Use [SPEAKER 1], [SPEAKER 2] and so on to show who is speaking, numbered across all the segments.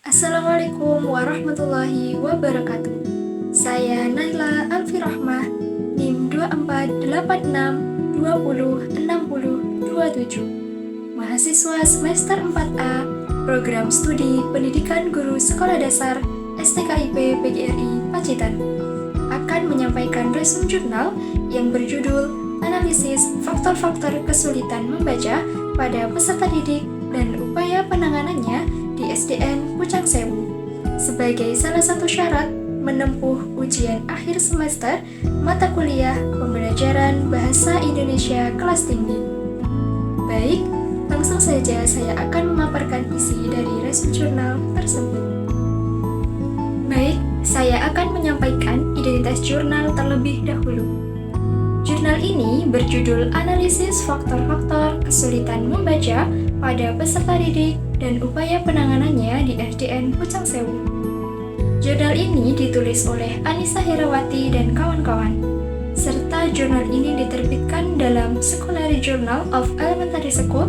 [SPEAKER 1] Assalamualaikum warahmatullahi wabarakatuh. Saya Naila Alfirahmah, NIM 2486206027, mahasiswa semester 4A, Program Studi Pendidikan Guru Sekolah Dasar STKIP PGRI Pacitan, akan menyampaikan resume jurnal yang berjudul Analisis Faktor-Faktor Kesulitan Membaca pada Peserta Didik dan Upaya Penanganannya di SDN Pucang Sewu sebagai salah satu syarat menempuh ujian akhir semester mata kuliah pembelajaran Bahasa Indonesia kelas tinggi. Baik, langsung saja saya akan memaparkan isi dari resume jurnal tersebut. Baik, saya akan menyampaikan identitas jurnal terlebih dahulu. Jurnal ini berjudul Analisis Faktor-Faktor Kesulitan Membaca pada Peserta Didik dan Upaya Penanganannya di SDN Pucang Sewu. Jurnal ini ditulis oleh Anissa Herawati dan kawan-kawan, serta jurnal ini diterbitkan dalam Scholarly Journal of Elementary School,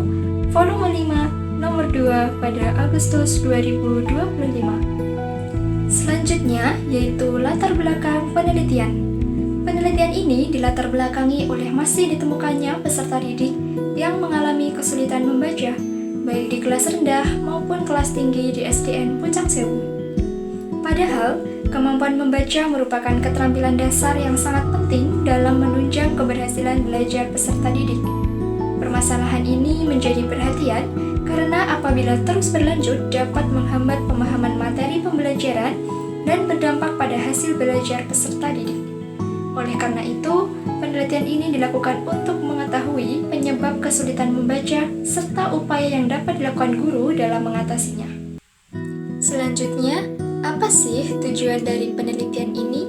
[SPEAKER 1] volume 5, nomor 2 pada Agustus 2025. Selanjutnya, yaitu latar belakang penelitian. Penelitian ini dilatar belakangi oleh masih ditemukannya peserta didik yang mengalami kesulitan membaca, baik di kelas rendah maupun kelas tinggi di SDN Pucang Sewu. Padahal, kemampuan membaca merupakan keterampilan dasar yang sangat penting dalam menunjang keberhasilan belajar peserta didik. Permasalahan ini menjadi perhatian karena apabila terus berlanjut dapat menghambat pemahaman materi pembelajaran dan berdampak pada hasil belajar peserta didik. Oleh karena itu, penelitian ini dilakukan untuk mengetahui penyebab kesulitan membaca serta upaya yang dapat dilakukan guru dalam mengatasinya. Selanjutnya, apa sih tujuan dari penelitian ini?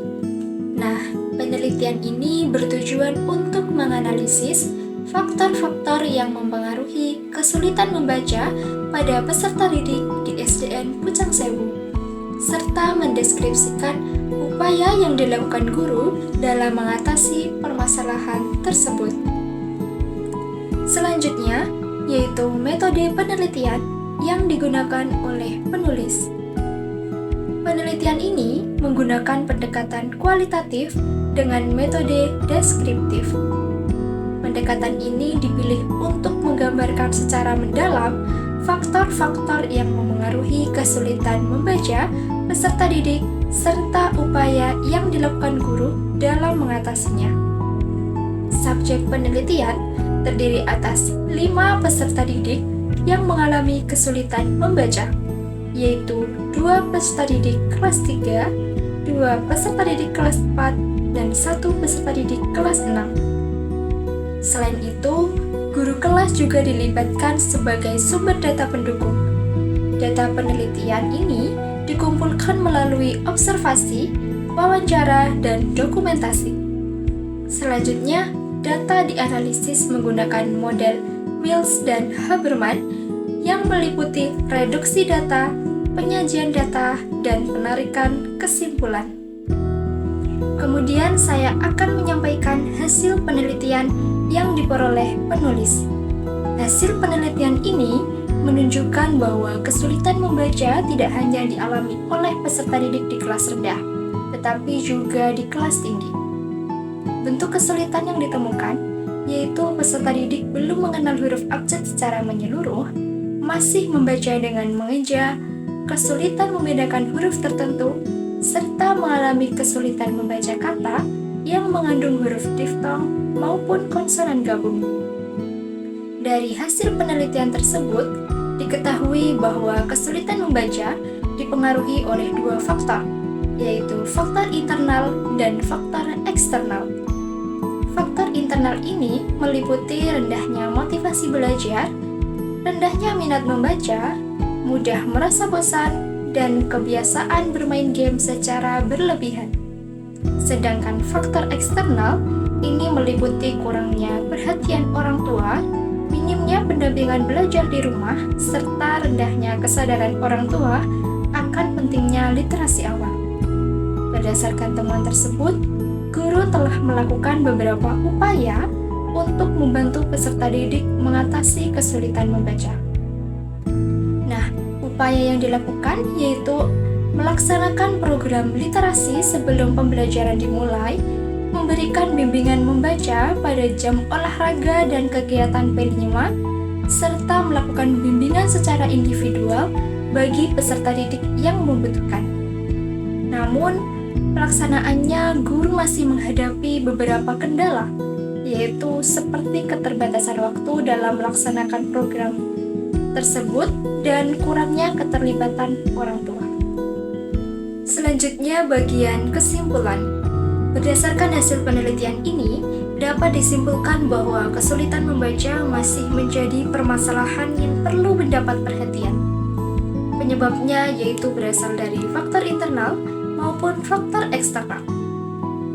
[SPEAKER 1] Nah, penelitian ini bertujuan untuk menganalisis faktor-faktor yang mempengaruhi kesulitan membaca pada peserta didik di SDN Pucang Sewu, serta mendeskripsikan upaya yang dilakukan guru dalam mengatasi permasalahan tersebut. Selanjutnya, yaitu metode penelitian yang digunakan oleh penulis. Penelitian ini menggunakan pendekatan kualitatif dengan metode deskriptif. Pendekatan ini dipilih untuk menggambarkan secara mendalam faktor-faktor yang memengaruhi kesulitan membaca peserta didik serta upaya yang dilakukan guru dalam mengatasinya. Subjek penelitian terdiri atas 5 peserta didik yang mengalami kesulitan membaca, yaitu 2 peserta didik kelas 3, 2 peserta didik kelas 4, dan 1 peserta didik kelas 6. Selain itu, guru kelas juga dilibatkan sebagai sumber data pendukung. Data penelitian ini dikumpulkan melalui observasi, wawancara, dan dokumentasi. Selanjutnya, data dianalisis menggunakan model Mills dan Haberman yang meliputi reduksi data, penyajian data, dan penarikan kesimpulan. Kemudian saya akan menyampaikan hasil penelitian yang diperoleh penulis. Hasil penelitian ini menunjukkan bahwa kesulitan membaca tidak hanya dialami oleh peserta didik di kelas rendah, tetapi juga di kelas tinggi. Bentuk kesulitan yang ditemukan yaitu peserta didik belum mengenal huruf abjad secara menyeluruh, masih membaca dengan mengeja, kesulitan membedakan huruf tertentu, serta mengalami kesulitan membaca kata yang mengandung huruf diftong maupun konsonan gabung. Dari hasil penelitian tersebut, diketahui bahwa kesulitan membaca dipengaruhi oleh 2 faktor, yaitu faktor internal dan faktor eksternal. Faktor internal ini meliputi rendahnya motivasi belajar, rendahnya minat membaca, mudah merasa bosan, dan kebiasaan bermain game secara berlebihan. Sedangkan faktor eksternal ini meliputi kurangnya perhatian orang tua, minimnya pendampingan belajar di rumah, serta rendahnya kesadaran orang tua akan pentingnya literasi awal. Berdasarkan temuan tersebut, guru telah melakukan beberapa upaya untuk membantu peserta didik mengatasi kesulitan membaca. Nah, upaya yang dilakukan yaitu melaksanakan program literasi sebelum pembelajaran dimulai, memberikan bimbingan membaca pada jam olahraga dan kegiatan P5, serta melakukan bimbingan secara individual bagi peserta didik yang membutuhkan. Namun, pelaksanaannya guru masih menghadapi beberapa kendala, yaitu seperti keterbatasan waktu dalam melaksanakan program tersebut dan kurangnya keterlibatan orang tua. Selanjutnya, bagian kesimpulan. Berdasarkan hasil penelitian ini, dapat disimpulkan bahwa kesulitan membaca masih menjadi permasalahan yang perlu mendapat perhatian. Penyebabnya yaitu berasal dari faktor internal maupun faktor eksternal.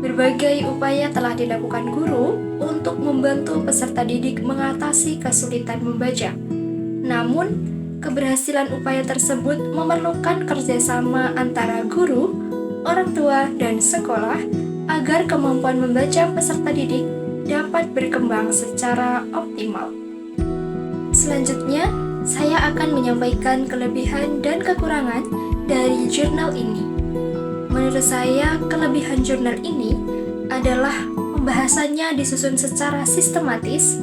[SPEAKER 1] Berbagai upaya telah dilakukan guru untuk membantu peserta didik mengatasi kesulitan membaca. Namun, keberhasilan upaya tersebut memerlukan kerjasama antara guru, orang tua, dan sekolah agar kemampuan membaca peserta didik dapat berkembang secara optimal. Selanjutnya, saya akan menyampaikan kelebihan dan kekurangan dari jurnal ini. Menurut saya, kelebihan jurnal ini adalah pembahasannya disusun secara sistematis,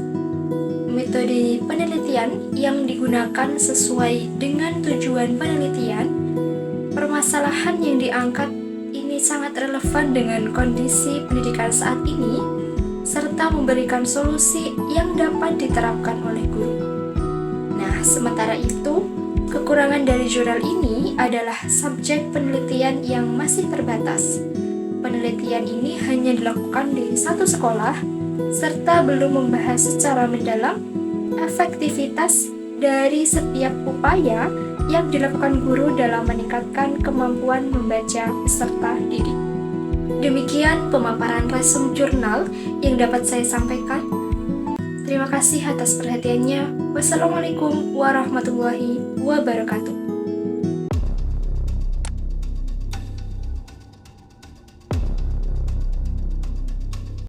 [SPEAKER 1] metode penelitian yang digunakan sesuai dengan tujuan penelitian, permasalahan yang diangkat ini sangat relevan dengan kondisi pendidikan saat ini, serta memberikan solusi yang dapat diterapkan oleh guru. Nah, sementara itu, kekurangan dari jurnal ini adalah subjek penelitian yang masih terbatas. Penelitian ini hanya dilakukan di satu sekolah, serta belum membahas secara mendalam efektivitas dari setiap upaya yang dilakukan guru dalam meningkatkan kemampuan membaca peserta didik. Demikian pemaparan resum jurnal yang dapat saya sampaikan. Terima kasih atas perhatiannya. Wassalamualaikum warahmatullahi wabarakatuh.